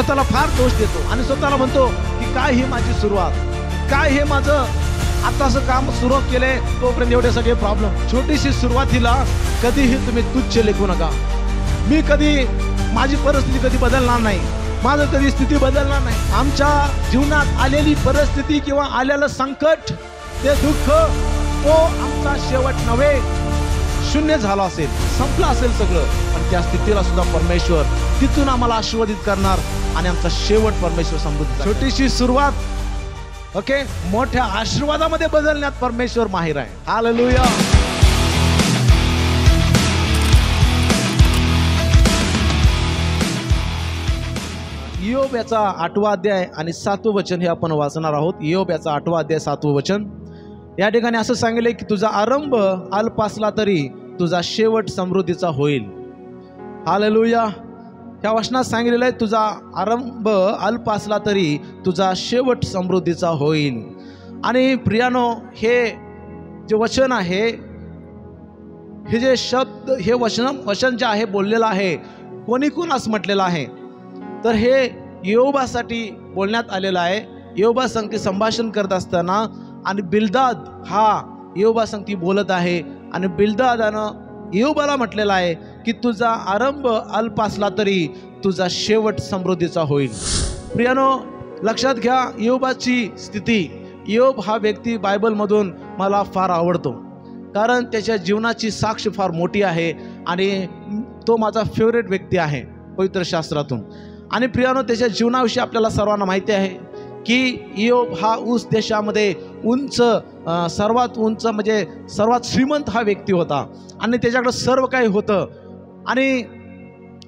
स्वतःला फार दोष देतो आणि स्वतःला म्हणतो की काय ही माझी सुरुवात, काय हे माझं आताचं काम सुरू केलंय तोपर्यंत एवढे सगळे प्रॉब्लेम. छोटीशी सुरुवातीला कधीही तुम्ही तुच्छ लेखू नका. मी कधी, माझी परिस्थिती कधी बदलणार नाही, माझं कधी स्थिती बदलणार नाही. आमच्या जीवनात आलेली परिस्थिती किंवा आलेलं संकट, ते दुःख, तो आमचा शेवट नव्हे. शून्य झाला असेल, संपलं असेल सगळं, पण त्या स्थितीला सुद्धा परमेश्वर तिथून आम्हाला आशीर्वादित करणार आणि आमचा शेवट परमेश्वर समृद्ध. छोटीशी सुरुवात ओके मोठ्या आशीर्वादामध्ये बदलण्यात परमेश्वर माहिर आहे. हालेलुया. इयोब याचा 8वा अध्याय आणि 7वं वचन हे आपण वाचणार आहोत. इयोब याचा 8वा अध्याय 7वं वचन. या ठिकाणी असं सांगितले की तुझा आरंभ अल्प असला तरी तुझा शेवट समृद्धीचा होईल. हालेलुया. ह्या वचनात सांगितलेलं आहे तुझा आरंभ अल्प असला तरी तुझा शेवट समृद्धीचा होईल. आणि प्रियानो, हे जे वचन आहे, हे जे शब्द, हे वचन जे आहे बोललेलं आहे, कोणी कोणास म्हटलेलं आहे तर हे इयोबासाठी बोलण्यात आलेलं आहे. इयोबा संगती संभाषण करत असताना आणि बिल्दाद हा इयोबा संगती बोलत आहे आणि बिल्दादानं इयोबाला म्हटलेलं आहे की तुझा आरंभ अल्प असला तरी तुझा शेवट समृद्धीचा होईल. प्रियानो, लक्षात घ्या इयोबाची स्थिती. इयोब हा व्यक्ती बायबलमधून मला फार आवडतो, कारण त्याच्या जीवनाची साक्ष फार मोठी आहे आणि तो माझा फेवरेट व्यक्ती आहे पवित्र शास्त्रातून. आणि प्रियानो, त्याच्या जीवनाविषयी आपल्याला सर्वांना माहिती आहे की इयोब हा ऊस देशामध्ये सर्वात उंच म्हणजे सर्वात श्रीमंत हा व्यक्ती होता आणि त्याच्याकडे सर्व काही होतं. आणि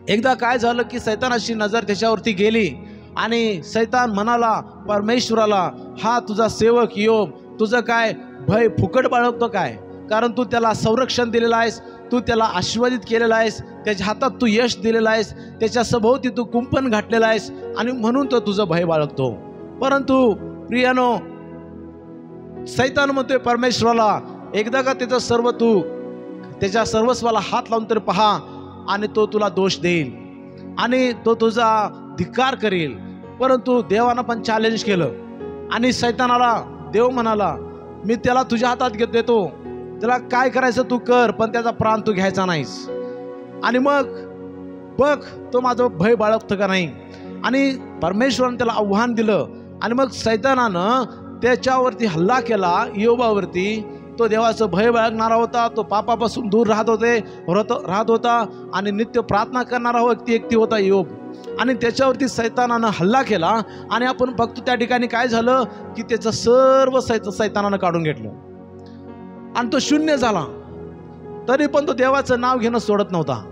एकदा काय झालं की सैतानाची नजर त्याच्यावरती गेली आणि सैतान म्हणाला परमेश्वराला, हा तुझा सेवक इयोब तुझं काय भय फुकट बाळगतो काय? कारण तू त्याला संरक्षण दिलेलं आहेस, तू त्याला आशीर्वादित केलेला आहेस, त्याच्या हातात तू यश दिलेलं आहेस, त्याच्या सभोवती तू कुंपण घातलेलं आहेस आणि म्हणून तो तुझं भय बाळगतो. परंतु प्रियानो, सैतान म्हणतोय परमेश्वराला, एकदा का त्याचं सर्व तू त्याच्या सर्वस्वाला हात लावून तर पहा आणि तो तुला दोष देईल आणि तो तुझा धिक्कार करेल. परंतु देवानं पण चॅलेंज केलं आणि सैतानाला देव म्हणाला, मी त्याला तुझ्या हातात देतो, त्याला काय करायचं तू कर, पण त्याचा प्राण तू घ्यायचा नाहीस. आणि मग बघ तो माझं भय बाळगतं का नाही. आणि परमेश्वरानं त्याला आव्हान दिलं आणि मग सैतानानं त्याच्यावरती हल्ला केला इयोबावरती. तो देवाचं भय बाळगणारा होता, तो पापापासून दूर राहत होता आणि नित्य प्रार्थना करणारा व्यक्ती होता इयोब. आणि त्याच्यावरती सैतानानं हल्ला केला आणि आपण बघतो त्या ठिकाणी काय झालं की त्याचं सर्व सैतानानं काढून घेतलं आणि तो शून्य झाला. तरी पण तो देवाचं नाव घेणं सोडत नव्हता.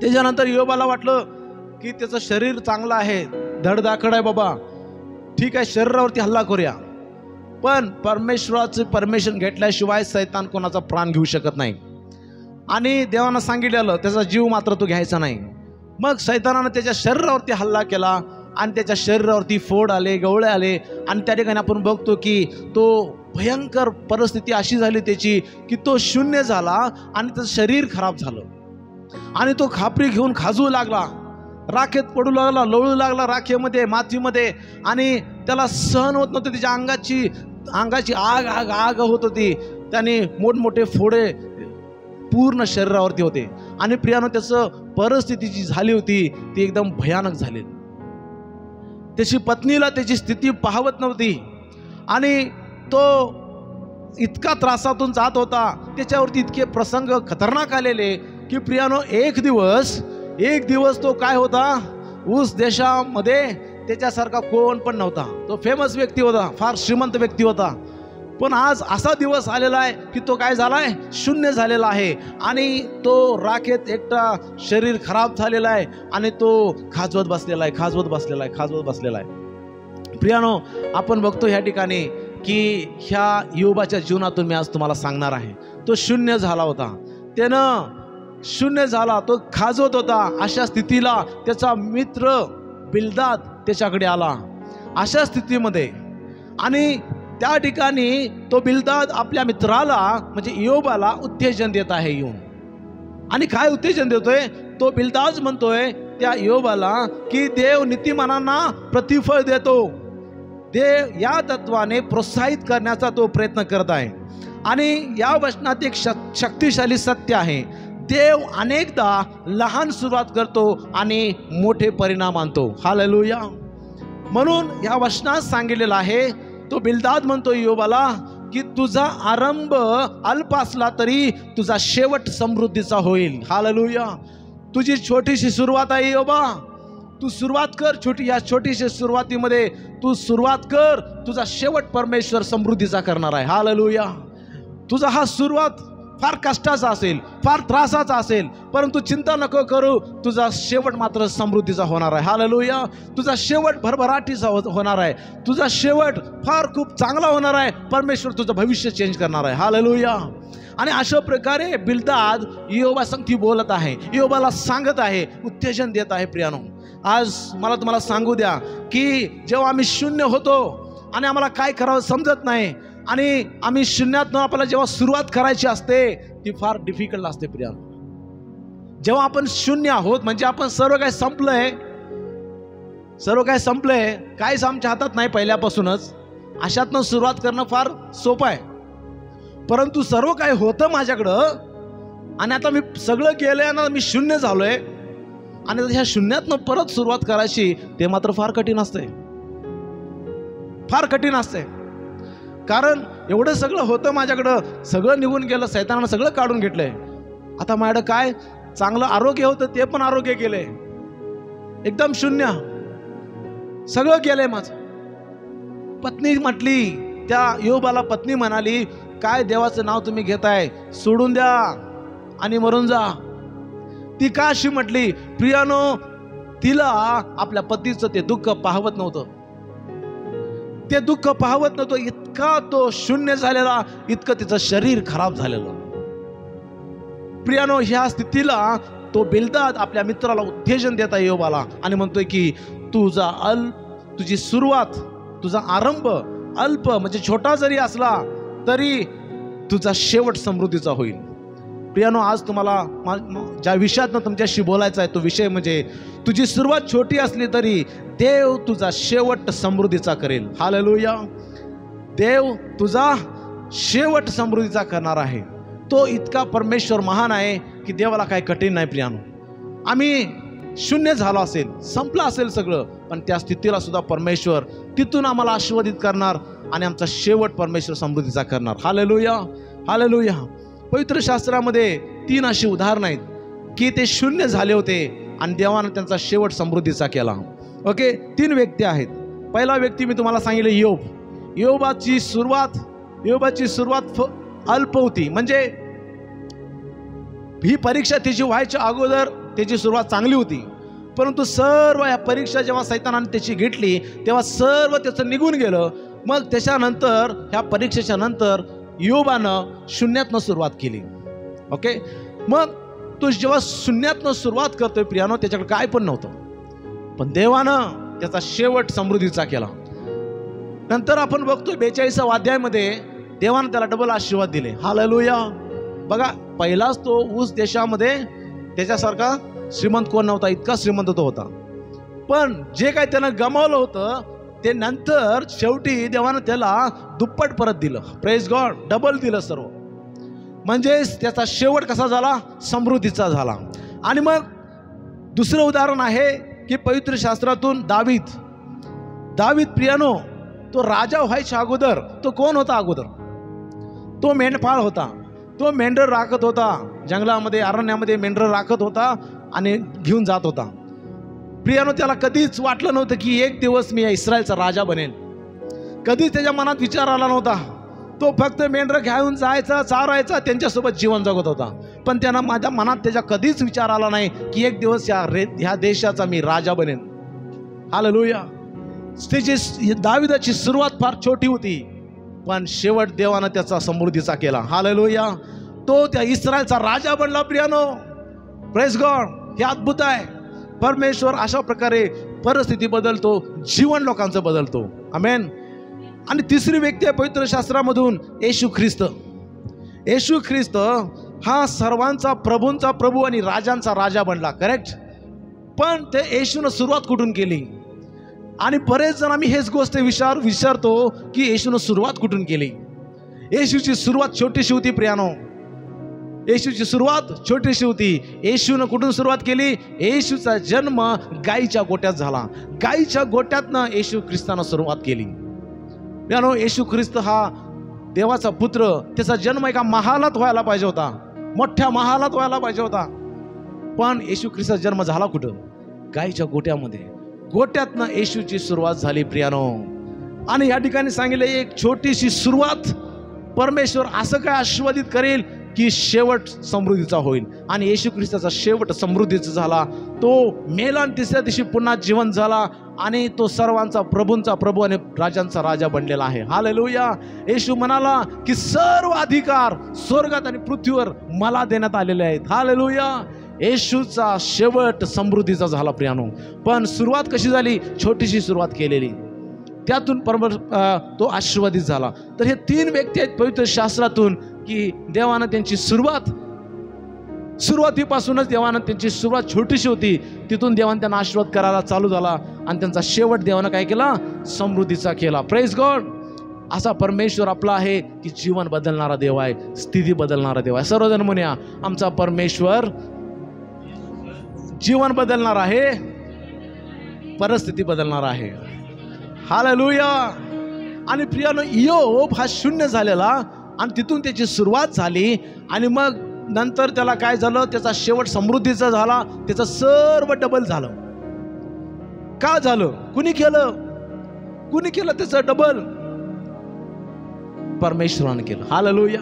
त्याच्यानंतर इयोबाला वाटलं की त्याचं शरीर चांगलं आहे, धडधाकड आहे, बाबा ठीक आहे शरीरावरती हल्ला करूया, पण परमेश्वराचं परमिशन घेतल्याशिवाय सैतान कोणाचा प्राण घेऊ शकत नाही. आणि देवानं सांगितलेलं त्याचा जीव मात्र तो घ्यायचा नाही. मग सैतानानं त्याच्या शरीरावरती हल्ला केला आणि त्याच्या शरीरावरती फोड आले, गवळे आले आणि त्या ठिकाणी आपण बघतो की तो भयंकर परिस्थिती अशी झाली त्याची की तो शून्य झाला आणि त्याचं शरीर खराब झालं आणि तो खापरी घेऊन खाजवू लागला, राखेत पडू लागला, लोळू लागला राखेमध्ये, मातीमध्ये. आणि त्याला सहन होत नव्हतं, त्याच्या अंगाची आग होत होती. त्याने मोठमोठे फोडे पूर्ण शरीरावरती होते. आणि प्रियानो, त्याचं परिस्थिती जी झाली होती ती एकदम भयानक झाली. त्याची पत्नीला त्याची स्थिती पाहवत नव्हती आणि तो इतका त्रासातून जात होता, त्याच्यावरती इतके प्रसंग खतरनाक आलेले की प्रियानो, एक दिवस तो काय होता, ऊस देशामध्ये त्याच्यासारखा कोण पण नव्हता. तो फेमस व्यक्ती होता, फार श्रीमंत व्यक्ती होता. पण आज असा दिवस आलेला आहे की तो काय झालाय, शून्य झालेला आहे आणि तो राखेत एकटा, शरीर खराब झालेला आहे आणि तो खाजवत बसलेला आहे. प्रियानो, आपण बघतो ह्या ठिकाणी की ह्या इयोबाच्या जीवनातून मी आज तुम्हाला सांगणार आहे. तो शून्य झाला होता, त्यानं शून्य झाला, तो खाजवत होता. अशा स्थितीला त्याचा मित्र बिल्दाद त्याच्याकडे आला अशा स्थितीमध्ये. आणि त्या ठिकाणी तो बिल्दाद आपल्या मित्राला म्हणजे इयोबाला उत्तेजन देत आहे येऊन. आणि काय उत्तेजन देतोय तो बिल्दाद? म्हणतोय त्या योबाला की देव नीतिमानांना प्रतिफळ देतो. देव या तत्वाने प्रोत्साहित करण्याचा तो प्रयत्न करत आहे. आणि या वचनात एक शक्तिशाली सत्य आहे. देव अनेकदा लहान सुरुवात करतो आणि मोठे परिणाम आणतो. हालेलुया. म्हणून या वचनात सांगितलेलं आहे, तो बिल्दाद म्हणतो योबाला की तुझा आरंभ अल्प असला तरी तुझा शेवट समृद्धीचा होईल. हालेलुया. तुझी छोटीशी सुरुवात आहे योबा, तू सुरुवात कर. या छोटीशी सुरुवातीमध्ये तू सुरुवात कर, तुझा शेवट परमेश्वर समृद्धीचा करणार आहे. हालेलुया. तुझा हा सुरुवात फार कष्टाचा असेल, फार त्रासाचा असेल, परंतु चिंता नको करू, तुझा शेवट मात्र समृद्धीचा होणार आहे. हालेलुया. तुझा शेवट भरभराटीचा होणार आहे. तुझा शेवट फार खूप चांगला होणार आहे. परमेश्वर तुझं भविष्य चेंज करणार आहे. हालेलुया. आणि अशा प्रकारे बिल्दाद योबासंगती बोलत आहे, योबाला सांगत आहे, उत्तेजन देत आहे. प्रियानो, आज मला तुम्हाला सांगू द्या की जेव्हा आम्ही शून्य होतो आणि आम्हाला काय करावं समजत नाही आणि आम्ही शून्यातून आपल्याला जेव्हा सुरुवात करायची असते ती फार डिफिकल्ट असते. प्रियानो, जेव्हा आपण शून्य आहोत म्हणजे आपण सर्व काही संपलंय, काहीच आमच्या हातात नाही पहिल्यापासूनच, अशातनं सुरुवात करणं फार सोपं आहे. परंतु सर्व काही होतं माझ्याकडं आणि आता मी सगळं केलंय आणि मी शून्य झालोय आणि ह्या शून्यातनं परत सुरुवात करायची ते मात्र फार कठीण असते, फार कठीण असते. कारण एवढं सगळं होतं माझ्याकडं, सगळं निघून गेलं, सैतानानं सगळं काढूं घेतलंय. आता माझ्याकडं काय चांगलं आरोग्य होतं ते पण आरोग्य गेले, एकदम शून्य, सगळं गेलंय माझं. पत्नी म्हटली, त्या योबाला पत्नी म्हणाली, काय देवाचं नाव तुम्ही घेताय, सोडून द्या आणि मरून जा. ती का अशी म्हटली? प्रियानो, तिला आपल्या पतीचं ते दुःख पाहवत नव्हतं, ते दुःख पाहवत नव्हतं. इतका तो शून्य झालेला, इतकं तिचं शरीर खराब झालेलं. प्रियानो, ह्या स्थितीला तो बिल्दाद आपल्या मित्राला उत्तेजन देता योबाला आणि म्हणतोय की तुझी सुरुवात, तुझा आरंभ अल्प म्हणजे छोटा जरी असला तरी तुझा शेवट समृद्धीचा होईल. प्रियानो, आज तुम्हाला ज्या विषयातनं तुमच्याशी बोलायचं आहे तो विषय म्हणजे तुझी सुरुवात छोटी असली तरी देव तुझा शेवट समृद्धीचा करेल. हालेलुया. देव तुझा शेवट समृद्धीचा करणार आहे. तो इतका परमेश्वर महान आहे की देवाला काही कठीण नाही. प्रियानो, आम्ही शून्य झालो असेल, संपलं असेल सगळं, पण त्या स्थितीला सुद्धा परमेश्वर तिथून आम्हाला आशीर्वादित करणार आणि आमचा शेवट परमेश्वर समृद्धीचा करणार. हालेलुया. हालेलुया. पवित्र शास्त्रामध्ये 3 अशी उदाहरणं आहेत की ते शून्य झाले होते आणि देवानं त्यांचा शेवट समृद्धीचा केला. ओके, 3 व्यक्ती आहेत. पहिला व्यक्ती मी तुम्हाला सांगितलं योब. योबाची सुरुवात अल्प होती, म्हणजे ही परीक्षा त्याची व्हायच्या अगोदर त्याची सुरुवात चांगली होती, परंतु सर्व या परीक्षा जेव्हा सैतानाने त्याची घेतली तेव्हा सर्व त्याचं निघून गेलं. मग त्याच्यानंतर ह्या परीक्षेच्या नंतर योबानं शून्यातनं सुरुवात केली. ओके, मग तो जेव्हा शून्यातनं सुरुवात करतोय प्रियानो, त्याच्याकडे काय पण नव्हतं, पण देवानं त्याचा शेवट समृद्धीचा केला. नंतर आपण बघतोय 42व्या अध्यायामध्ये देवानं त्याला डबल आशीर्वाद दिले. हालेलुया. बघा, पहिलाच तो ऊस देशामध्ये त्याच्यासारखा श्रीमंत कोण नव्हता, इतका श्रीमंत तो होता. पण जे काही त्यानं गमावलं होतं ते नंतर शेवटी देवानं त्याला दुप्पट परत दिलं. Praise God. डबल दिलं सर्व. म्हणजे त्याचा शेवट कसा झाला? समृद्धीचा झाला. आणि मग दुसरं उदाहरण आहे की पवित्र शास्त्रातून दावीद प्रियानो, तो राजा व्हायच्या अगोदर तो कोण होता? अगोदर तो मेंढपाळ होता. तो मेंढर राखत होता, जंगलामध्ये अरण्यामध्ये मेंढर राखत होता आणि घेऊन जात होता. प्रियानो, त्याला कधीच वाटलं नव्हतं की एक दिवस मी या इस्रायलचा राजा बनेन. कधीच त्याच्या मनात विचार आला नव्हता. तो फक्त मेंढर घेऊन जायचा, चारायचा, त्यांच्यासोबत जीवन जगत होता. पण त्यांना माझ्या मनात त्याच्या कधीच विचार आला नाही की एक दिवस ह्या देशाचा मी राजा बनेन. हालेलुया. त्याची दाविदाची सुरुवात फार छोटी होती, पण शेवट देवानं त्याचा समृद्धीचा केला. हालेलुया. तो त्या इस्रायलचा राजा बनला. प्रियानो, प्रेज गॉड. हे अद्भुत आहे. परमेश्वर अशा प्रकारे परिस्थिती बदलतो, जीवन लोकांचं बदलतो. आमेन. आणि तिसरी व्यक्ती आहे पवित्र शास्त्रामधून येशू ख्रिस्त. येशू ख्रिस्त हा सर्वांचा प्रभूंचा प्रभू आणि राजांचा राजा बनला. करेक्ट. पण ते येशूनं सुरुवात कुठून केली? आणि बरेच जण आम्ही हेच गोष्ट विचारतो की येशूनं सुरुवात कुठून केली? येशूची सुरुवात छोटीशी होती प्रियानो. येशूची सुरुवात छोटीशी होती. येशूनं कुठून सुरुवात केली? येशूचा जन्म गाईच्या गोट्यात झाला. गाईच्या गोट्यातनं येशू ख्रिस्तानं सुरुवात केली. प्रियानो, येशू ख्रिस्त हा देवाचा पुत्र, त्याचा जन्म एका महालात व्हायला पाहिजे होता, मोठ्या महालात व्हायला पाहिजे होता. पण येशू ख्रिस्ताचा जन्म झाला कुठं? गाईच्या गोट्यामध्ये. गोट्यातनं येशूची सुरुवात झाली प्रियानो. आणि या ठिकाणी सांगितलं एक छोटीशी सुरुवात परमेश्वर असं काय आशीर्वादित करेल की शेवट समृद्धीचा होईल. आणि येशू ख्रिस्ताचा शेवट समृद्धीचा झाला. तो मेला आणि तिसऱ्या दिवशी पुन्हा जिवंत झाला आणि तो सर्वांचा प्रभूंचा प्रभू आणि राजांचा राजा बनलेला आहे. हालेलुया. येशू म्हणाला की सर्व अधिकार स्वर्गात आणि पृथ्वीवर मला देण्यात आलेले आहेत. हालेलुया. येशूचा शेवट समृद्धीचा झाला प्रियानो. पण सुरुवात कशी झाली? छोटीशी सुरुवात केलेली, त्यातून तो आशीर्वादित झाला. तर हे 3 व्यक्ती आहेत पवित्र शास्त्रातून की देवानं त्यांची सुरुवातीपासूनच देवानं त्यांची सुरुवात छोटीशी होती, तिथून देवानं त्यांना आशीर्वाद करायला चालू झाला आणि त्यांचा शेवट देवानं काय केला? समृद्धीचा केला. Praise God. असा परमेश्वर आपला आहे की जीवन बदलणारा देव आहे, स्थिती बदलणारा देव आहे. सर्वजण म्हणूया, आमचा परमेश्वर जीवन बदलणार आहे, परिस्थिती बदलणार आहे. हालेलुया. आणि प्रियानो, योब हा शून्य झालेला आणि तिथून त्याची सुरुवात झाली आणि मग नंतर त्याला काय झालं? त्याचा शेवट समृद्धीचा झाला. त्याचं सर्व डबल झालं. का झालं? कुणी केलं त्याचं डबल? परमेश्वरानं केलं. हालेलुया.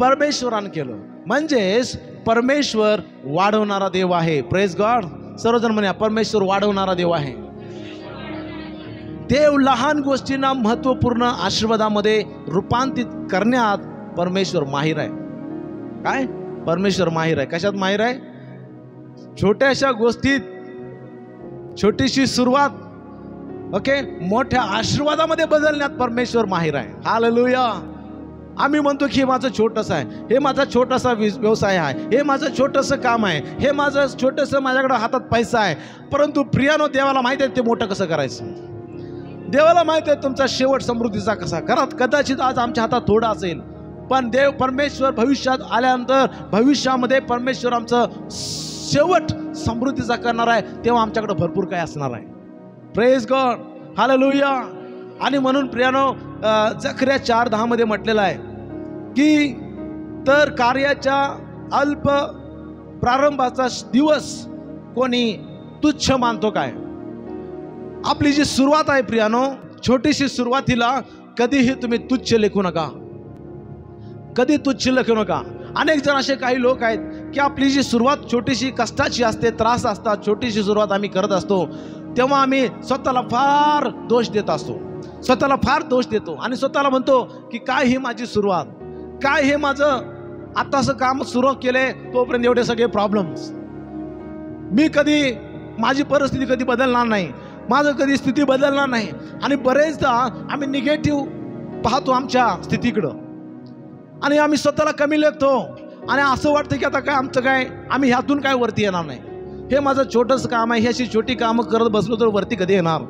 परमेश्वरानं केलं. म्हणजेच परमेश्वर वाढवणारा देव आहे. Praise God. सर्वजण म्हणूया, परमेश्वर वाढवणारा देव आहे. देव लहान गोष्टींना महत्त्वपूर्ण आशीर्वादामध्ये रूपांतरित करण्यात परमेश्वर माहिर आहे. काय? परमेश्वर माहिर आहे. कशात माहिर आहे? छोट्याशा गोष्टीत छोटीशी सुरुवात ओके मोठ्या आशीर्वादामध्ये बदलण्यात परमेश्वर माहिर आहे. हालेलुया. आम्ही म्हणतो की हे माझं छोटंसं आहे, हे माझा छोटासा व्यवसाय आहे, हे माझं छोटंसं काम आहे, हे माझं छोटंसं, माझ्याकडं हातात पैसा आहे. परंतु प्रियानो, देवाला माहिती आहे ते मोठं कसं करायचं. देवाला माहिती आहे तुमचा शेवट समृद्धीचा कसा. घरात कदाचित आज आमच्या हातात थोडं असेल, पण परमेश्वर भविष्यात आल्यानंतर भविष्यामध्ये परमेश्वर आमचं शेवट समृद्धीचा करणार आहे, तेव्हा आमच्याकडे भरपूर काय असणार आहे. Praise God. हालेलुया. आणि म्हणून प्रियानो, जकर्या 4:10 मध्ये म्हटलेलं आहे की तर कार्याच्या अल्प प्रारंभाचा दिवस कोणी तुच्छ मानतो काय? आपली जी सुरुवात आहे प्रियानो, छोटीशी सुरुवातीला कधीही तुम्ही तुच्छ लेखू नका, कधी तुच्छ लेखू नका. अनेक जण असे काही लोक आहेत की आपली जी सुरुवात छोटीशी कष्टाची असते, त्रास असतात, छोटीशी सुरुवात आम्ही करत असतो, तेव्हा आम्ही स्वतःला फार दोष देत असतो, स्वतःला फार दोष देतो आणि स्वतःला म्हणतो की काय ही माझी सुरुवात, काय हे माझं आताचं काम सुरू केले तोपर्यंत एवढे सगळे प्रॉब्लेम्स, मी कधी माझी परिस्थिती कधी बदलणार नाही, माझं कधी स्थिती बदलणार नाही. आणि बरेचदा आम्ही निगेटिव्ह पाहतो आमच्या स्थितीकडं आणि आम्ही स्वतःला कमी लेखतो आणि असं वाटतं की आता काय आमचं काय, आम्ही ह्यातून काय वरती येणार नाही, हे माझं छोटंसं काम आहे, ही अशी छोटी कामं करत बसलो तर वरती कधी येणार,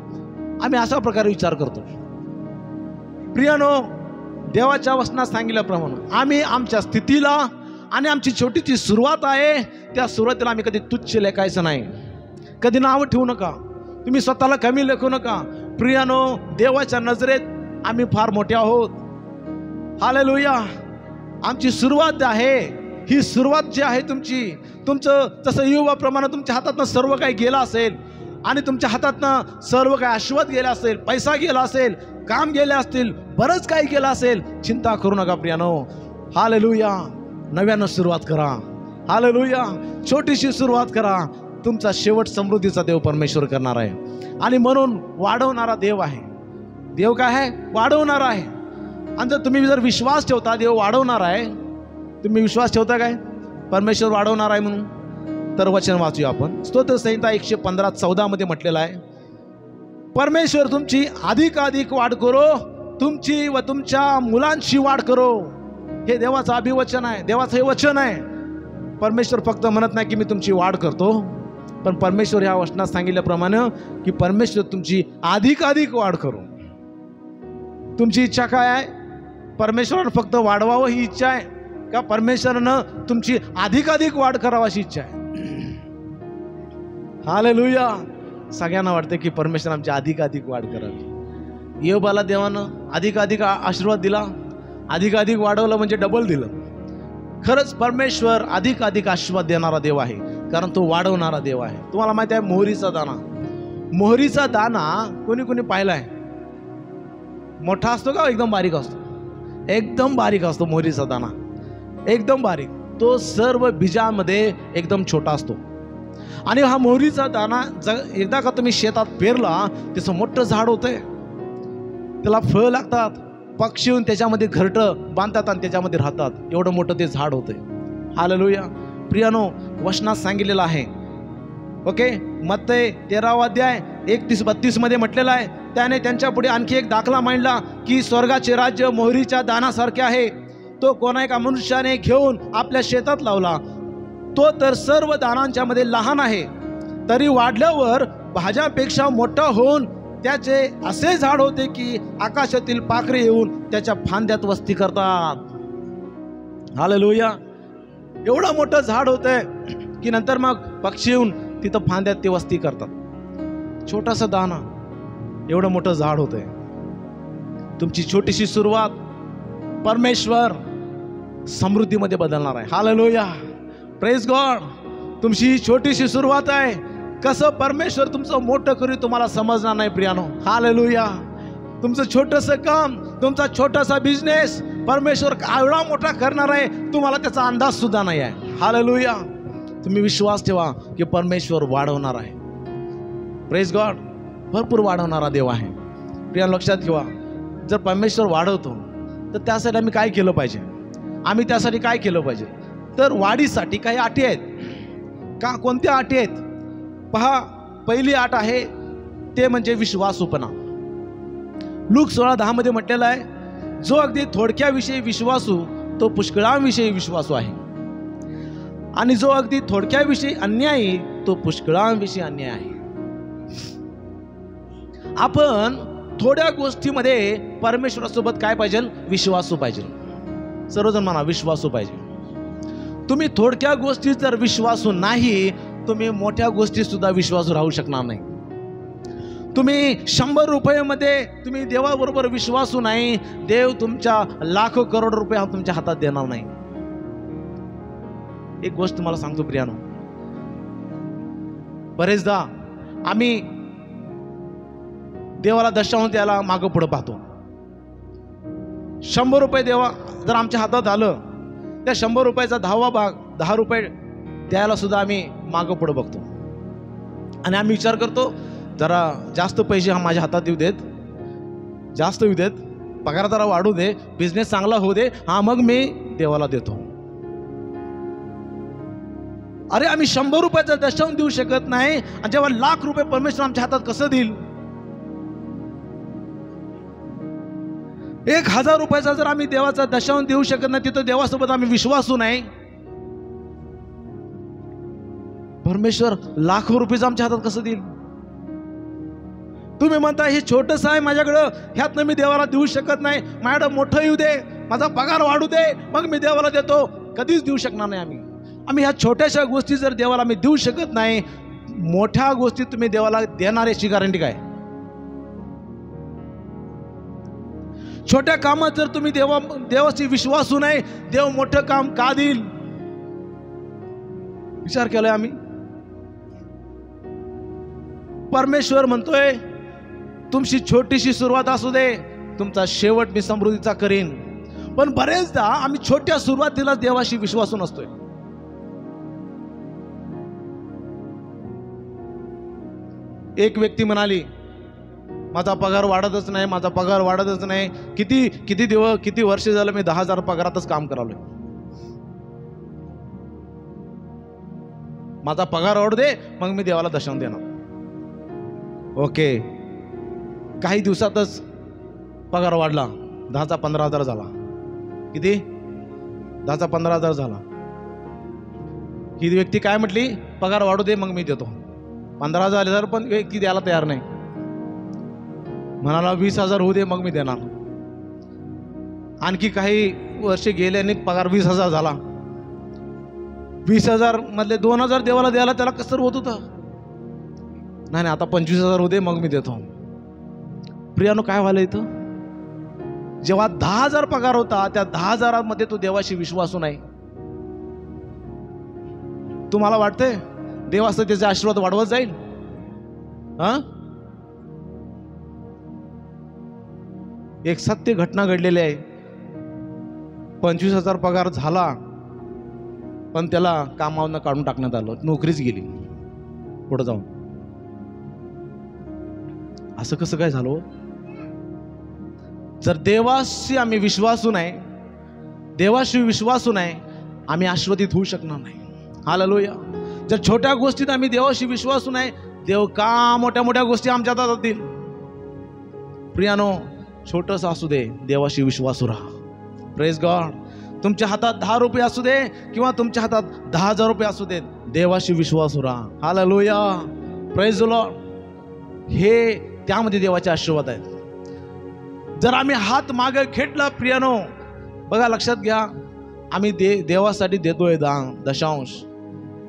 आम्ही अशा प्रकारे विचार करतो. प्रियानो, देवाच्या वचनात सांगितल्याप्रमाणे आम्ही आमच्या स्थितीला आणि आमची छोटीची सुरुवात आहे त्या सुरुवातीला आम्ही कधी तुच्छ लेखायचं नाही, कधी नाव ठेवू नका, तुम्ही स्वतःला कमी लेखू नका. प्रियानो, देवाच्या नजरेत आम्ही फार मोठे आहोत. हालेलुया. आमची सुरुवात आहे, ही सुरुवात जी आहे तुमचं जसं युवाप्रमाणे तुमच्या हातातनं सर्व काही गेलं असेल आणि तुमच्या हातातनं सर्व काही आशीर्वाद गेला असेल, पैसा गेला असेल, काम गेले असतील, बरंच काही गेलं असेल, चिंता करू नका प्रियानो. हालेलुया. नव्यानं सुरुवात करा. हालेलुया. छोटीशी सुरुवात करा. तुमचा शेवट समृद्धीचा देव परमेश्वर करणार आहे. आणि म्हणून वाढवणारा देव आहे. देव काय आहे? वाढवणारा आहे. आणि जर तुम्ही विश्वास ठेवता देव वाढवणार आहे, तुम्ही विश्वास ठेवता काय परमेश्वर वाढवणार आहे म्हणून? तर वचन वाचूया आपण. स्तोत्र संहिता 115:14 मध्ये म्हटलेलं आहे, परमेश्वर तुमची अधिकाधिक वाढ करो, तुमची व तुमच्या मुलांची वाढ करो. हे देवाचं अभिवचन आहे, देवाचं हे वचन आहे. परमेश्वर फक्त म्हणत नाही की मी तुमची वाढ करतो, पण परमेश्वर ह्या वचनात सांगितल्याप्रमाणे की परमेश्वर तुमची अधिकाधिक वाढ करू. तुमची इच्छा काय आहे? परमेश्वरानं फक्त वाढवावं ही इच्छा आहे का परमेश्वरानं तुमची अधिकाधिक वाढ करावं अशी इच्छा आहे? हालेलुया. सगळ्यांना वाटतं की परमेश्वर आमची अधिकाधिक वाढ करावी. योबाला देवानं अधिकाधिक आशीर्वाद दिला, अधिकाधिक वाढवलं म्हणजे डबल दिलं. खरंच परमेश्वर अधिकाधिक आशीर्वाद देणारा देव आहे, कारण तो वाढवणारा देव आहे. तुम्हाला माहिती आहे मोहरीचा दाना, मोहरीचा दाना कोणी कोणी पाहिलाय? मोठा असतो का एकदम बारीक असतो? एकदम बारीक असतो मोहरीचा दाना, एकदम बारीक. तो सर्व बीजामध्ये एकदम छोटा असतो. आणि हा मोहरीचा दाना एकदा का तुम्ही शेतात पेरला, त्याचं मोठं झाड होतंय, त्याला फळं लागतात, पक्षी येऊन त्याच्यामध्ये घरटं बांधतात आणि त्याच्यामध्ये राहतात. एवढं मोठं ते झाड होतंय. हालेलुया. प्रियानो, वचनात सांगितलेलं आहे. ओके, मत्तई 13वा अध्याय 31-32 मध्ये म्हटलेलं आहे, त्याने त्यांच्या पुढे आणखी एक दाखला मांडला की स्वर्गाचे राज्य मोहरीच्या दानासारखे आहे. तो कोणा एका मनुष्याने घेऊन आपल्या शेतात लावला. तो तर सर्व दानांच्या मध्ये लहान आहे, तरी वाढल्यावर भाज्यापेक्षा मोठा होऊन त्याचे असे झाड होते की आकाशातील पाखरे येऊन त्याच्या फांद्यात वस्ती करतात. हालेलुया. एवढं मोठं झाड होतंय की नंतर मग पक्षी येऊन तिथं फांद्यात ते वस्ती करतात. छोटासा दाना, एवढं मोठं झाड होतंय. तुमची छोटीशी सुरुवात परमेश्वर समृद्धीमध्ये बदलणार आहे. हालेलुया. Praise God. तुमची छोटीशी सुरुवात आहे, कसं परमेश्वर तुमचं मोठं करू तुम्हाला समजणार नाही प्रियानो. हालेलुया. तुमचं छोटंसं काम, तुमचा छोटासा बिझनेस परमेश्वर एवढा मोठा करणार आहे, तुम्हाला त्याचा अंदाज सुद्धा नाही आहे. हालेलुया. तुम्ही विश्वास ठेवा की परमेश्वर वाढवणार आहे. Praise God. भरपूर वाढवणारा देव आहे. प्रिया, लक्षात ठेवा, जर परमेश्वर वाढवतो तर त्यासाठी आम्ही काय केलं पाहिजे? आम्ही त्यासाठी काय केलं पाहिजे? तर वाढीसाठी काही अटी आहेत का? कोणत्या अटी आहेत? पहा, पहिली अट आहे ते म्हणजे विश्वासूपणा. लूक 16:10 मध्ये म्हटलेलं आहे, जो अगदी थोडक्याविषयी विश्वासू तो पुष्कळांविषयी विश्वासू आहे, आणि जो अगदी थोडक्याविषयी अन्यायी तो पुष्कळांविषयी अन्याय आहे. आपण थोड्या गोष्टीमध्ये परमेश्वरासोबत काय पाहिजे? विश्वासू पाहिजे. सर्वजण म्हणा, विश्वासू पाहिजे. तुम्ही थोडक्या गोष्टी जर विश्वासू नाही, तुम्ही मोठ्या गोष्टी सुद्धा विश्वासू राहू शकणार नाही. तुम्ही 100 रुपयामध्ये तुम्ही देवाबरोबर विश्वासू नाही, देव तुमच्या लाखो करोड रुपये तुमच्या हातात देणार नाही. एक गोष्ट तुम्हाला सांगतो प्रियानो, बरेचदा आम्ही देवाला दशांश द्यायला मागं पुढं पाहतो. 100 रुपये देवा जर आमच्या हातात आलं, त्या 100 रुपयाचा 10वा भाग 10 रुपये द्यायला सुद्धा आम्ही मागं पुढं बघतो. आणि आम्ही विचार करतो, जरा जास्त पैसे माझ्या हातात येऊ देत, जास्त येऊ देत, पगार जरा वाढू दे, बिझनेस चांगला होऊ दे, हा मग मी देवाला देतो. अरे, आम्ही 100 रुपयाचा दशांश देऊ शकत नाही, आणि जेव्हा लाख रुपये परमेश्वर आमच्या हातात कसं देईल? 1000 रुपयाचा जर आम्ही देवाचा दशांश देऊ शकत नाही, तिथं देवासोबत आम्ही विश्वासू नाही. परमेश्वर लाखो रुपयाचं आमच्या हातात कसं देईल? तुम्ही म्हणता हे छोटंसं आहे माझ्याकडं, ह्यातनं मी देवाला देऊ शकत नाही, माझ्याकडं मोठं येऊ दे, माझा पगार वाढू दे, मग मी देवाला देतो. कधीच देऊ शकणार नाही आम्ही ह्या छोट्याशा गोष्टी जर देवाला आम्ही देऊ शकत नाही, मोठ्या गोष्टी तुम्ही देवाला देणार याची गॅरंटी काय? छोट्या कामात जर तुम्ही देवाशी विश्वासू नाही, देव मोठं काम का देईल? विचार केलाय आम्ही? परमेश्वर म्हणतोय, तुमची छोटीशी सुरुवात असू दे, तुमचा शेवट मी समृद्धीचा करीन. पण बरेचदा आम्ही छोट्या सुरुवातीला देवाशी विश्वासू नसतोय. एक व्यक्ती म्हणाली, माझा पगार वाढतच नाही, माझा पगार वाढतच नाही, किती वर्ष झालं मी 10,000 पगारातच काम करालोय. माझा पगार वाढू दे, मग मी देवाला दशांश देणार. ओके, काही दिवसातच पगार वाढला, 10चा 15,000 झाला. किती? 10चा 15,000 झाला. ही व्यक्ती काय म्हटली, पगार वाढू दे मग मी देतो. 15,000 पण व्यक्ती द्यायला तयार नाही. म्हणाला 20,000 होऊ दे मग मी देणार. आणखी काही वर्षे गेले आणि पगार 20,000 झाला. 20,000 मधले 2,000 देवाला द्यायला त्याला कसं होत होतं. नाही आता 25,000 होऊ दे मग मी देतो. प्रियानो काय व्हायला इथं, जेव्हा 10,000 पगार होता त्या 10,000 मध्ये तो देवाशी विश्वासू नाही. तुम्हाला वाटतंय देवाचं त्याचे आशीर्वाद वाढवत जाईल? एक सत्य घटना घडलेली आहे. 25,000 पगार झाला पण त्याला कामावरनं काढून टाकण्यात आलं, नोकरीच गेली पुढे जाऊन. असं कसं काय झालं? जर देवाशी आम्ही विश्वासू नाही, देवाशी विश्वासू नाही, आम्ही आशीर्वादित होऊ शकणार नाही. हालेलुया. जर छोट्या गोष्टीत आम्ही देवाशी विश्वासू नाही, देव का मोठ्या मोठ्या गोष्टी आमच्या हातात देईल. प्रियानो, छोटस असू दे, देवाशी विश्वासू राहा. Praise God. तुमच्या हातात 10 रुपये असू दे किंवा तुमच्या हातात 10,000 रुपये असू देत, देवाशी विश्वासू राहा. हालेलुया. Praise the Lord. हे त्यामध्ये देवाचे आशीर्वाद आहेत. जर आम्ही हात मागे खेटला प्रियानो, बघा लक्षात घ्या, आम्ही देवासाठी देतोय दान दशांश,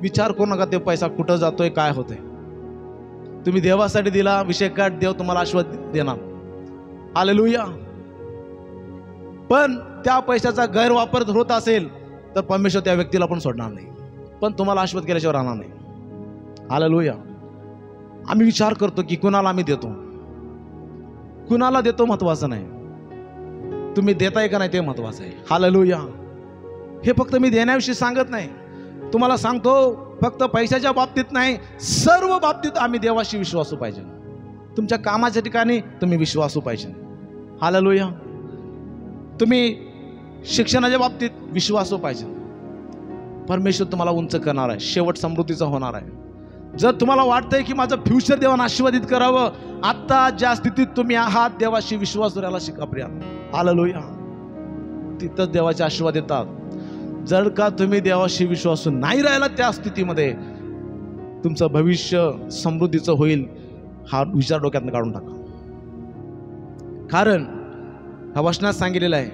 विचार करू नका ते पैसा कुठं जातोय काय होतंय. तुम्ही देवासाठी दिला, विषय काट, देव तुम्हाला आशीर्वाद देणार. हालेलुया. पण त्या पैशाचा गैरवापर होत असेल तर परमेश्वर त्या व्यक्तीला पण सोडणार नाही, पण तुम्हाला आशीर्वाद केल्याशिवाय राहणार नाही. हालेलुया. आम्ही विचार करतो की कुणाला आम्ही देतो, कुणाला देतो महत्वाचं नाही, तुम्ही देताय का नाही ते महत्वाचं आहे. हालेलुया. हे फक्त मी देण्याविषयी सांगत नाही, तुम्हाला सांगतो फक्त पैशाच्या बाबतीत नाही, सर्व बाबतीत आम्ही देवाशी विश्वासू पाहिजे. तुमच्या कामाच्या ठिकाणी तुम्ही विश्वासू पाहिजे. हालेलुया. तुम्ही शिक्षणाच्या बाबतीत विश्वासू पाहिजे. परमेश्वर तुम्हाला उंच करणार आहे, शेवट समृद्धीचा होणार आहे. जर तुम्हाला वाटतंय की माझं फ्युचर देवानं आशीर्वादित करावं, आता ज्या स्थितीत तुम्ही आहात देवाशी विश्वास राहायला शिका प्रिया. हालेलुया. तिथंच देवाचे आशीर्वाद येतात. जर का तुम्ही देवाशी विश्वासू नाही राहिला त्या स्थितीमध्ये, तुमचं भविष्य समृद्धीचं होईल हा विचार डोक्यातनं काढून टाका. कारण हा वचनात सांगितलेला आहे,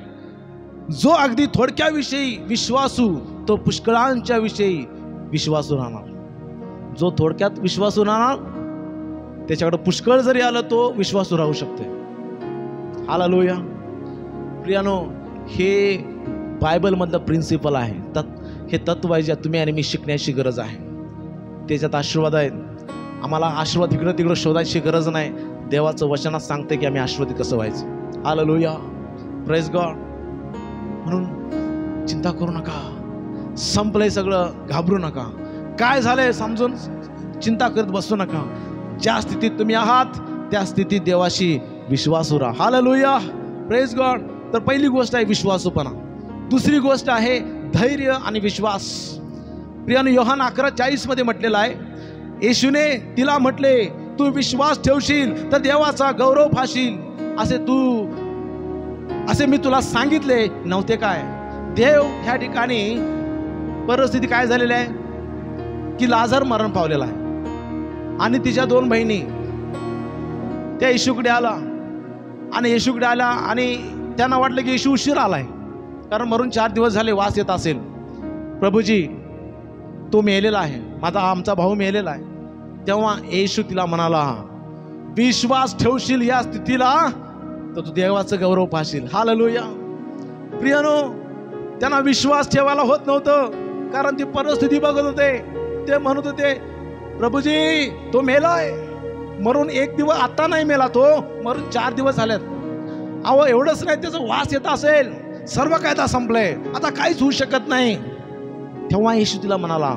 जो अगदी थोडक्याविषयी विश्वासू तो पुष्कळांच्या विषयी विश्वासू राहणार. जो थोडक्यात विश्वासू राहणार त्याच्याकडे पुष्कळ जरी आलं तो विश्वासू राहू शकते. हालेलुया. प्रियानो, हे बायबलमधलं प्रिन्सिपल आहे. हे तत्व आहे जे तुम्ही आणि मी शिकण्याची गरज आहे. त्याच्यात आशीर्वाद आहेत. आम्हाला आशीर्वाद इकडं तिकडं शोधायची गरज नाही. देवाचं वचनात सांगते की आम्ही आशीर्वादित कसं व्हायचं. हालेलुया. Praise God. म्हणून चिंता करू नका, संपलंय सगळं, घाबरू नका, काय झालंय समजून चिंता करत बसू नका. ज्या स्थितीत तुम्ही आहात त्या स्थितीत देवाशी विश्वासू राहा. हालेलुया. Praise God. तर पहिली गोष्ट आहे विश्वासूपणा. दुसरी गोष्ट आहे धैर्य आणि विश्वास. प्रियानो, योहान 11:40 मध्ये म्हटलेलं आहे, येशूने तिला म्हटले, तू विश्वास ठेवशील तर देवाचा गौरव पाहशील, असे मी तुला सांगितले नव्हते काय. देव ह्या ठिकाणी परिस्थिती काय झालेली आहे की लाजर मरण पावलेला आहे आणि तिच्या 2 बहिणी त्या येशूकडे आला आणि त्यांना वाटलं की येशू उशीर आलाय, कारण मरून 4 दिवस झाले, वास येत असेल. प्रभूजी, तो मेलेला आहे, आमचा भाऊ मेलेला आहे. तेव्हा येशू तिला म्हणाला, विश्वास ठेवशील या स्थितीला तर तू देवाचं गौरव पाहशील. हालेलुया. प्रियानो, त्यांना विश्वास ठेवायला होत नव्हतं, कारण ती परिस्थिती बघत होते. ते म्हणत होते, प्रभूजी तो मेलाय, मरून 1 दिवस आता नाही मेला, तो मरून 4 दिवस झालेत. अहो, एवढंच नाही, त्याचा वास येत असेल, सर्व कायदा संपलंय, आता काहीच होऊ शकत नाही. तेव्हा येशू तिला म्हणाला,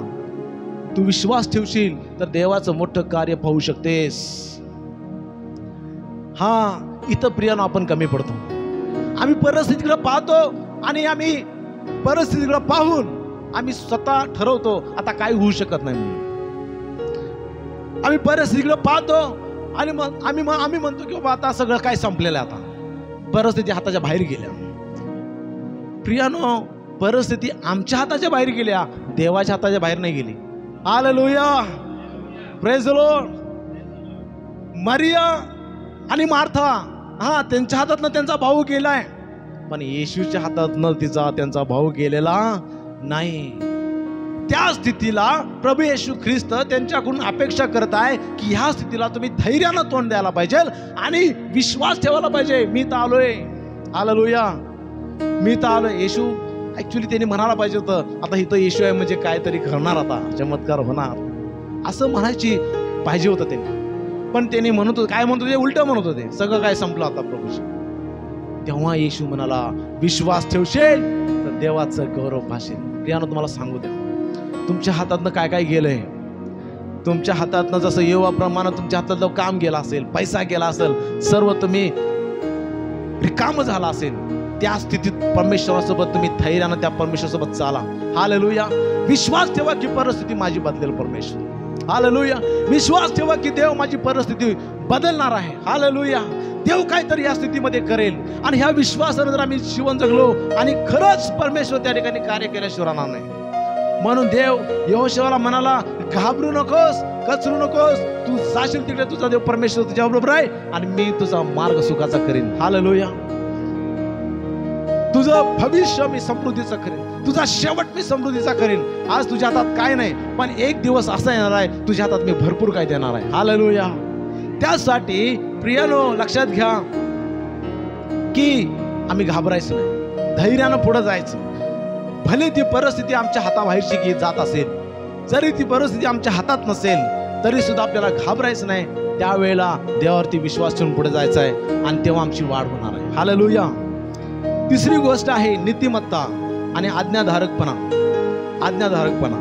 तू विश्वास ठेवशील तर देवाचं मोठं कार्य पाहू शकतेस. हा, इथं प्रियानो आपण कमी पडतो. आम्ही परिस्थितीकडे पाहतो आणि आम्ही परिस्थितीकडे पाहून आम्ही स्वतः ठरवतो आता काय होऊ शकत नाही. आम्ही परिस्थितीकडे पाहतो आणि मग आम्ही म्हणतो की बाबा आता सगळं काय संपलेलं आहे, आता परिस्थिती हाताच्या बाहेर गेल्या. प्रियानो, परिस्थिती आमच्या हाताच्या बाहेर गेल्या, देवाच्या हाताच्या बाहेर नाही गेली. Hallelujah, praise the lord. Maria आणि मार्था, त्यांच्या हातातनं त्यांचा भाऊ गेलाय, पण येशूच्या हातातनं त्यांचा भाऊ गेलेला नाही. त्या स्थितीला प्रभू येशू ख्रिस्त त्यांच्याकडून अपेक्षा करत आहे की ह्या स्थितीला तुम्ही धैर्यानं तोंड द्यायला पाहिजे आणि विश्वास ठेवायला पाहिजे. मी तर आलोय. हालेलुया, मी तर आलोय. येशू ऍक्च्युली त्यांनी म्हणायला पाहिजे होतं, आता इथं येशू आहे म्हणजे काहीतरी करणार, आता चमत्कार होणार, असं म्हणायची पाहिजे होतं त्यांनी. पण त्यांनी म्हणत होते, काय म्हणत होते, उलट म्हणत होते, सगळं काय संपलं आता प्रभूजी. तेव्हा येशू म्हणाला, विश्वास ठेवशील तर देवाचं गौरव पाहशील. प्रियानं तुम्हाला सांगू द्या, तुमच्या हातातनं काय काय गेलंय. तुमच्या हातातनं जसं येवाप्रमाणे तुमच्या हातातलं काम गेलं असेल, पैसा गेला असेल, सर्व तुम्ही रिकाम झाला असेल, त्या स्थितीत परमेश्वरासोबत तुम्ही धैर्यानं त्या परमेश्वरासोबत चाला. हालेलुया. विश्वास ठेवा की परिस्थिती माझी बदलेल परमेश्वर. हालेलुया. विश्वास ठेवा की देव माझी परिस्थिती बदलणार आहे. हालेलुया. देव काहीतरी या स्थितीमध्ये करेल आणि ह्या विश्वासाने जर आम्ही जीवन जगलो आणि खरंच परमेश्वर त्या ठिकाणी कार्य केल्याशिवाय राहणार नाही. म्हणून देव यहोशूआला म्हणाला, घाबरू नकोस, कचरू नकोस, तू जाशील तिकडे, तुझा देव परमेश्वर तुझ्या बरोबर आहे आणि मी तुझा मार्ग सुखाचा करीन. हालेलुया. तुझं भविष्य मी समृद्धीचं करेन, तुझा शेवट मी समृद्धीचा करेन. आज तुझ्या हातात काय नाही, पण एक दिवस असा येणार आहे तुझ्या हातात मी भरपूर काय देणार आहे. हालेलुया. त्यासाठी प्रियानो लक्षात घ्या की आम्ही घाबरायचं नाही, धैर्यानं पुढे जायचं. भले ती परिस्थिती आमच्या हाताबाहेरची जात असेल, जरी ती परिस्थिती आमच्या हातात नसेल तरी सुद्धा आपल्याला घाबरायचं नाही. त्यावेळेला देवावरती विश्वास ठेवून पुढे जायचं आहे आणि तेव्हा आमची वाढ होणार आहे. हालेलुया. तिसरी गोष्ट आहे नीतिमत्ता आणि आज्ञाधारकपणा. आज्ञाधारकपणा.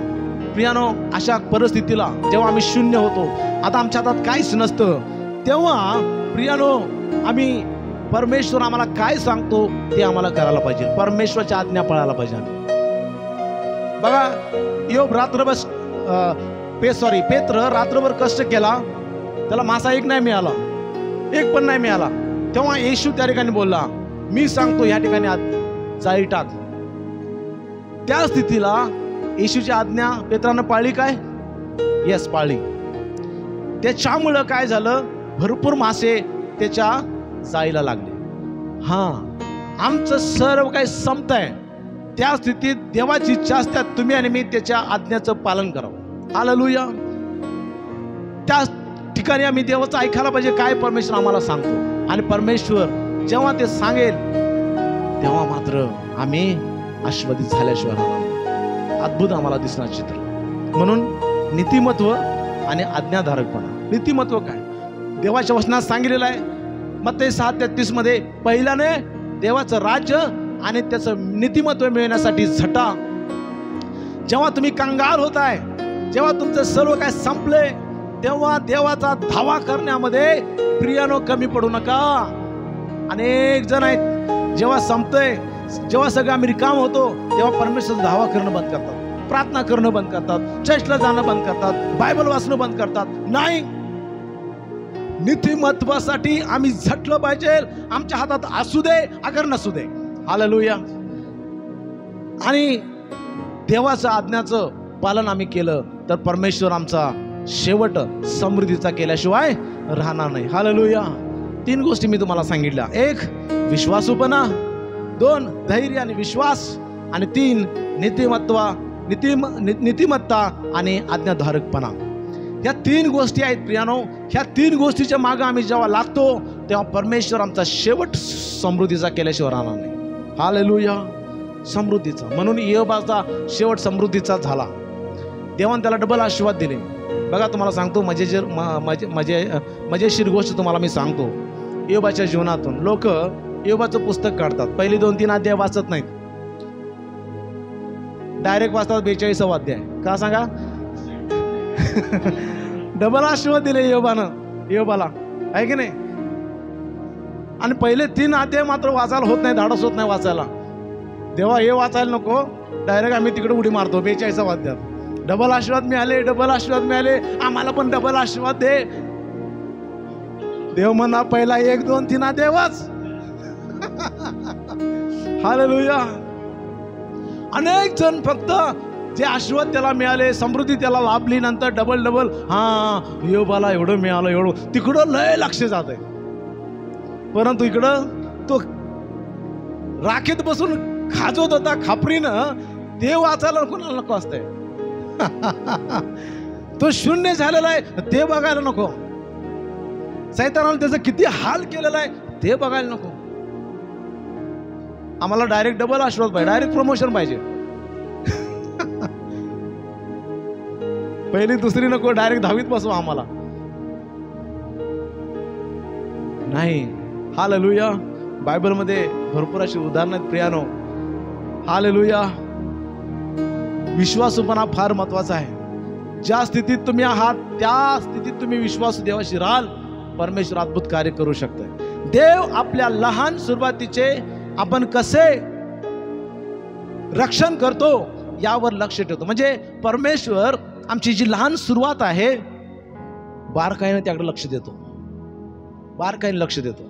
प्रियानो, अशा परिस्थितीला जेव्हा आम्ही शून्य होतो, आता आमच्या हातात काहीच नसतं, तेव्हा प्रियानो आम्ही परमेश्वर आम्हाला काय सांगतो ते आम्हाला करायला पाहिजे. परमेश्वराच्या आज्ञा पाळायला पाहिजे. बघा, योब पेत्र रात्रभर कष्ट केला, त्याला मासा एक नाही मिळाला, एक पण नाही मिळाला. तेव्हा येशू त्या ठिकाणी बोलला, मी सांगतो या ठिकाणी जाळी टाक. त्या स्थितीला येशूची आज्ञा पेत्रानं पाळली काय? येस, पाळली. त्याच्यामुळं काय झालं, भरपूर मासे त्याच्या जाळीला लागले. आमचं सर्व काही संपतंय, त्या स्थितीत देवाची इच्छा असते तुम्ही आणि मी त्याच्या आज्ञाचं पालन करावं. हालेलुया. त्या ठिकाणी आम्ही देवाचं ऐकायला पाहिजे, काय परमेश्वर आम्हाला सांगतो. आणि परमेश्वर जेव्हा ते सांगेल तेव्हा मात्र आम्ही आशीर्वादित झाल्याशिवाय राहणार. अद्भुत आम्हाला दिसणार चित्र. म्हणून नीतिमत्व आणि आज्ञाधारकपणा. नीतिमत्व काय? देवाच्या वचनात सांगितलेलं आहे मत्ती 6:33 मध्ये, पहिल्याने देवाचं राज्य आणि त्याचं नीतिमत्व मिळवण्यासाठी झटा. जेव्हा तुम्ही कंगाल होताय, जेव्हा तुमचं सर्व काय संपले, तेव्हा देवाचा धावा करण्यामध्ये प्रियानो कमी पडू नका. अनेक जण आहेत, जेव्हा संपतंय, जेव्हा सगळं आम्ही रिकाम होतो, तेव्हा परमेश्वर धावा करणं बंद करतात, प्रार्थना करणं बंद करतात, चर्चला जाणं बंद करतात, बायबल वाचणं बंद करतात. नाही, नीतिमत्वासाठी आम्ही झटलं पाहिजे. आमच्या हातात असू दे अगर नसू दे. हालेलुया. आणि देवाच्या आज्ञाचं पालन आम्ही केलं तर परमेश्वर आमचा शेवट समृद्धीचा केल्याशिवाय राहणार नाही. हालेलुया. 3 गोष्टी मी तुम्हाला सांगितल्या. 1 विश्वासूपणा, 2 धैर्य आणि विश्वास, आणि 3 नीतिमत्ता आणि आज्ञाधारकपणा. ह्या 3 गोष्टी आहेत प्रियानो. ह्या 3 गोष्टीच्या मागे आम्ही जेव्हा लागतो तेव्हा परमेश्वर आमचा शेवट समृद्धीचा केल्याशिवाय राहणार नाही. हालेलुया. समृद्धीचा. म्हणून योबाचा शेवट समृद्धीचा झाला. देवाने त्याला डबल आशीर्वाद दिले. बघा, तुम्हाला सांगतो मजेशीर गोष्ट तुम्हाला मी सांगतो. योबाच्या जीवनातून लोक योबाचं पुस्तक काढतात, पहिली 2-3 अध्याय वाचत नाहीत, डायरेक्ट वाचतात 42वा अध्याय. का सांगा? डबल आशीर्वाद दिले योबाला, आहे की नाही? आणि पहिले 3 अध्याय मात्र वाचायला होत नाही, धाडस होत नाही वाचायला. देवा हे वाचायला नको, डायरेक्ट आम्ही तिकडे उडी मारतो 42वा अध्यायात. डबल आशीर्वाद मिळाले, आम्हाला पण डबल आशीर्वाद दे. देव म्हणा, पहिला 1, 2, 3 अध्याय वाच. हालेलुया. अनेक जण फक्त जे आशीर्वाद त्याला मिळाले, समृद्धी त्याला लाभली, नंतर डबल डबल योबाला एवढं मिळालं, एवढं, तिकडं लय लक्ष जात आहे. परंतु इकडं तो राखेत बसून खाजवत होता खापरीनं, ते वाचायला कोणाला नको असतंय. तो शून्य झालेला आहे ते बघायला नको. सैतानाने त्याचं किती हाल केलेला आहे ते बघायला नको. आम्हाला डायरेक्ट डबल आशीर्वाद पाहिजे, डायरेक्ट प्रमोशन पाहिजे. पहिली दुसरी नको, डायरेक्ट 10वीत बसवा आम्हाला नाही. हालेलुया. बायबलमध्ये भरपूर अशी उदाहरणं आहेत प्रियानो. हालेलुया. विश्वासूपणा फार महत्वाचा आहे. ज्या स्थितीत तुम्ही आहात त्या स्थितीत तुम्ही विश्वासू देवाशी राहाल, परमेश्वर अद्भुत कार्य करू शकतोय. देव आपल्या लहान सुरुवातीचे आपण कसे रक्षण करतो यावर लक्ष ठेवतो. म्हणजे परमेश्वर आमची जी लहान सुरुवात आहे बारकाईने त्याकडे लक्ष देतो, बारकाईने लक्ष देतो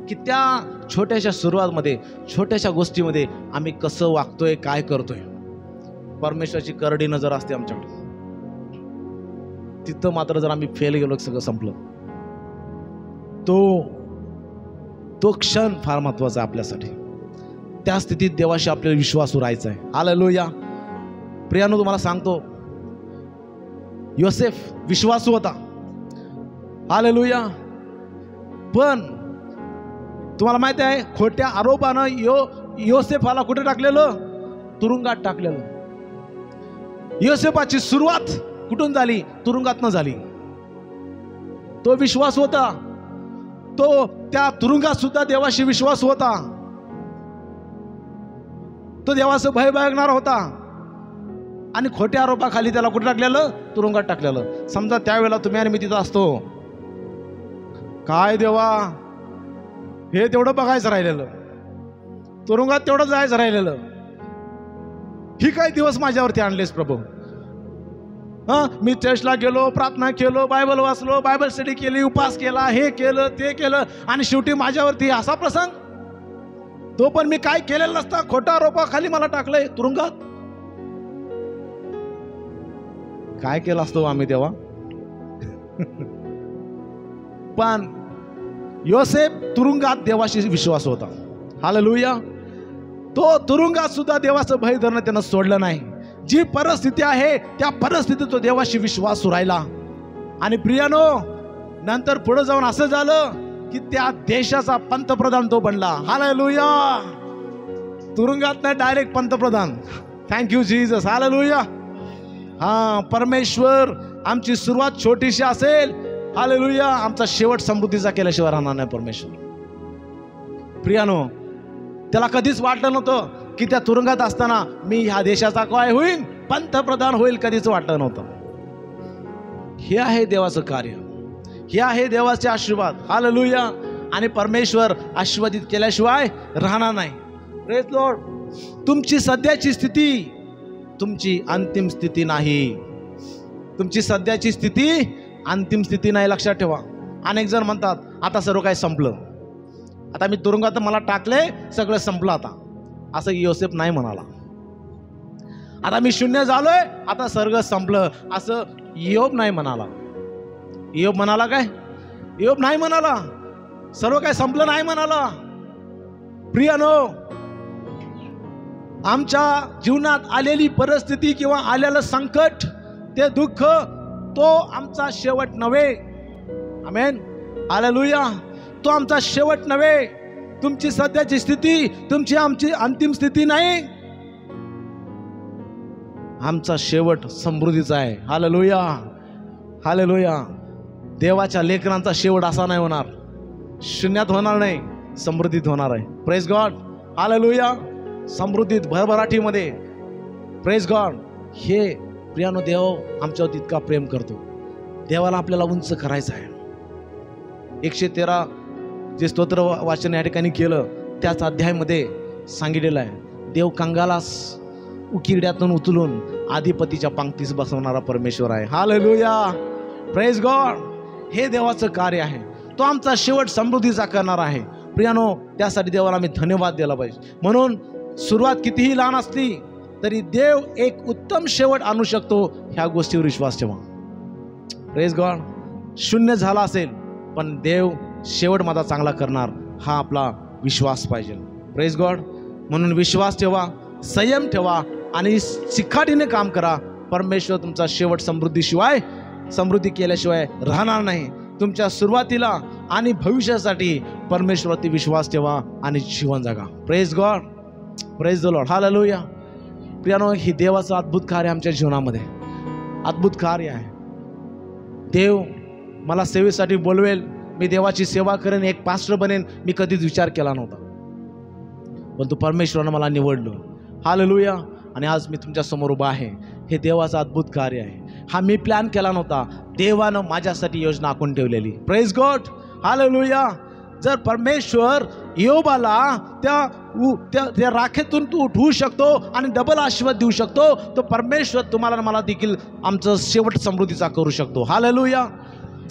की त्या छोट्याशा सुरुवातमध्ये, छोट्याशा गोष्टीमध्ये आम्ही कसं वागतोय, काय करतोय. परमेश्वराची करडी नजर असते आमच्याकडे. तिथं मात्र जर आम्ही फेल गेलो, सगळं संपलं. तो क्षण फार महत्वाचा आहे आपल्यासाठी. त्या स्थितीत देवाशी आपल्याला विश्वास राहायचा आहे. हालेलुया. प्रियानो, तुम्हाला सांगतो, योसेफ विश्वासू होता. हालेलुया. पण तुम्हाला माहिती आहे, खोट्या आरोपानं योसेफाला कुठे टाकलेलं? तुरुंगात टाकलेलं. योसेफाची सुरुवात कुठून झाली? तुरुंगातनं झाली. तो विश्वास होता, तो त्या तुरुंगात सुद्धा देवाशी विश्वास होता. तो देवाचं भय बाळगणारा होता आणि खोट्या आरोपाखाली त्याला कुठे टाकलेलं? तुरुंगात टाकलेलं. समजा त्यावेळेला तुम्ही आणि मी तिथं असतो, काय देवा हे तेवढं बघायचं राहिलेलं, तुरुंगात तेवढं जायचं राहिलेलं, ही काय दिवस माझ्यावरती आणलेस प्रभू. मी चर्चला गेलो, प्रार्थना केलो, बायबल वाचलो, बायबल स्टडी केली, उपास केला, हे केलं ते केलं, आणि शेवटी माझ्यावरती असा प्रसंग. तो पण मी काय केलेलं नसता, खोटा आरोपाखाली मला टाकलंय तुरुंगात. काय केलं असतो आम्ही तेव्हा? पण योसेफ तुरुंगात देवाशी विश्वास होता. हालेलुया. तो तुरुंगात सुद्धा देवाचं भय धरणं त्यानं सोडलं नाही. जी परिस्थिती आहे त्या परिस्थितीत तो देवाशी विश्वास राहिला. आणि प्रियानो, नंतर पुढे जाऊन असं झालं की त्या देशाचा पंतप्रधान तो बनला. हालेलुया. तुरुंगात नाही, डायरेक्ट पंतप्रधान. Thank you Jesus. हालेलुया. परमेश्वर आमची सुरुवात छोटीशी असेल, हालेलुया, आमचा शेवट समृद्धीचा केल्याशिवाय राहणार नाही परमेश्वर. प्रियानो, त्याला कधीच वाटलं नव्हतं की त्या तुरुंगात असताना मी ह्या देशाचा काय होईल, पंतप्रधान होईल. कधीच वाटलं नव्हतं. हे आहे देवाचं कार्य, हे आहे देवाचे आशीर्वाद. हालेलुया. आणि परमेश्वर आशीर्वादित केल्याशिवाय राहणार नाही. Praise Lord. तुमची सध्याची स्थिती तुमची अंतिम स्थिती नाही. तुमची सध्याची स्थिती अंतिम स्थिती नाही, लक्षात ठेवा. अनेक जण म्हणतात आता सर्व काय संपलं, आता मी तुरुंगात मला टाकले, सगळं संपलं आता. असं योसेफ नाही म्हणाला. आता मी शून्य झालोय, आता सगळं संपलं, असं योब नाही म्हणाला. योब म्हणाला काय? योब नाही म्हणाला सर्व काय संपलं नाही म्हणाला. प्रियानो, आमच्या जीवनात आलेली परिस्थिती किंवा आलेलं संकट, ते दुःख, तो आमचा शेवट नव्हे. आमेन. हालेलुया. तो आमचा शेवट नव्हे. तुमची सध्याची स्थिती तुमची आमची अंतिम स्थिती नाही. आमचा शेवट समृद्धीचा आहे. हालेलुया. हालेलुया. देवाच्या लेकरांचा शेवट असा नाही होणार, शून्यात होणार नाही, समृद्धीत होणार आहे. Praise God. हालेलुया. समृद्धीत, भरभराटीमध्ये. Praise God. हे प्रियानो, देव आमच्यावर इतका प्रेम करतो. देवाला आपल्याला उंच करायचं आहे. 113 जे स्तोत्र वाचन या ठिकाणी केलं त्याच अध्यायामध्ये सांगितलेलं आहे, देव कंगालास उकिरड्यातून उचलून अधिपतीच्या पंक्तीस बसवणारा परमेश्वर आहे. हालेलुया. Praise God. हे देवाचं कार्य आहे. तो आमचा शेवट समृद्धीचा करणार आहे. प्रियानो, त्यासाठी देवाला आम्ही धन्यवाद द्यायला पाहिजे. म्हणून सुरुवात कितीही लहान असली तरी देव एक उत्तम शेवट आणू शकतो, ह्या गोष्टीवर विश्वास ठेवा. Praise God. शून्य झाला असेल पण देव शेवट माझा चांगला करणार, हा आपला विश्वास पाहिजे. Praise God. म्हणून विश्वास ठेवा, संयम ठेवा आणि चिकाटीने काम करा. परमेश्वर तुमचा शेवट समृद्धी केल्याशिवाय राहणार नाही. तुमच्या सुरुवातीला आणि भविष्यासाठी परमेश्वरावरती विश्वास ठेवा आणि जीवन जगा. Praise God. Praise the lord. Hallelujah. प्रियानो, ही देवाचं अद्भुत कार्य आमच्या जीवनामध्ये, अद्भुत कार्य आहे. देव मला सेवेसाठी बोलवेल, मी देवाची सेवा करेन, एक पास्टर बनेन, मी कधीच विचार केला नव्हता. पण तू परमेश्वरानं मला निवडलं. हालेलुया. आणि आज मी तुमच्या समोर उभा आहे. हे देवाचं अद्भुत कार्य आहे. हा मी प्लॅन केला नव्हता, देवानं माझ्यासाठी योजना आखून ठेवलेली. Praise God. हालेलुया. जर परमेश्वर योबाला त्या राखेतून तू उठवू शकतो आणि डबल आशीर्वाद देऊ शकतो, तो परमेश्वर तुम्हाला मला देखील आमचं शेवट समृद्धीचा करू शकतो. हालेलुया.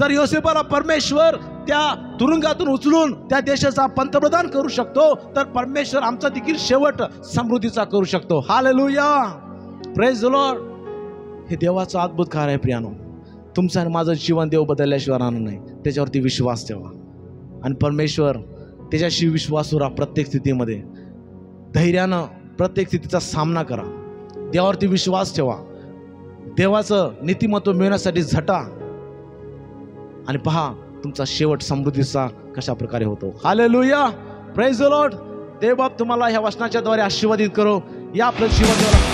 जर योसेफाला परमेश्वर त्या तुरुंगातून उचलून त्या देशाचा पंतप्रधान करू शकतो, तर परमेश्वर आमचा देखील शेवट समृद्धीचा करू शकतो. हालेलुया. Praise the Lord. हे देवाचं अद्भुत कार्य आहे. प्रियानो, तुमचं आणि माझं जीवन देव बदलल्याशिवाय राहणार नाही. त्याच्यावरती विश्वास ठेवा आणि परमेश्वर त्याच्याशी विश्वास राहा. प्रत्येक स्थितीमध्ये धैर्यानं प्रत्येक स्थितीचा सामना करा. देवावरती विश्वास ठेवा. देवाचं नीतिमत्व मिळवण्यासाठी झटा आणि पहा तुमचा शेवट समृद्धीचा कशा प्रकारे होतो. हालेलुया. Praise the lord. देव बाप तुम्हाला ह्या वचनाच्या द्वारे आशीर्वादित करो. या आपलं जीवन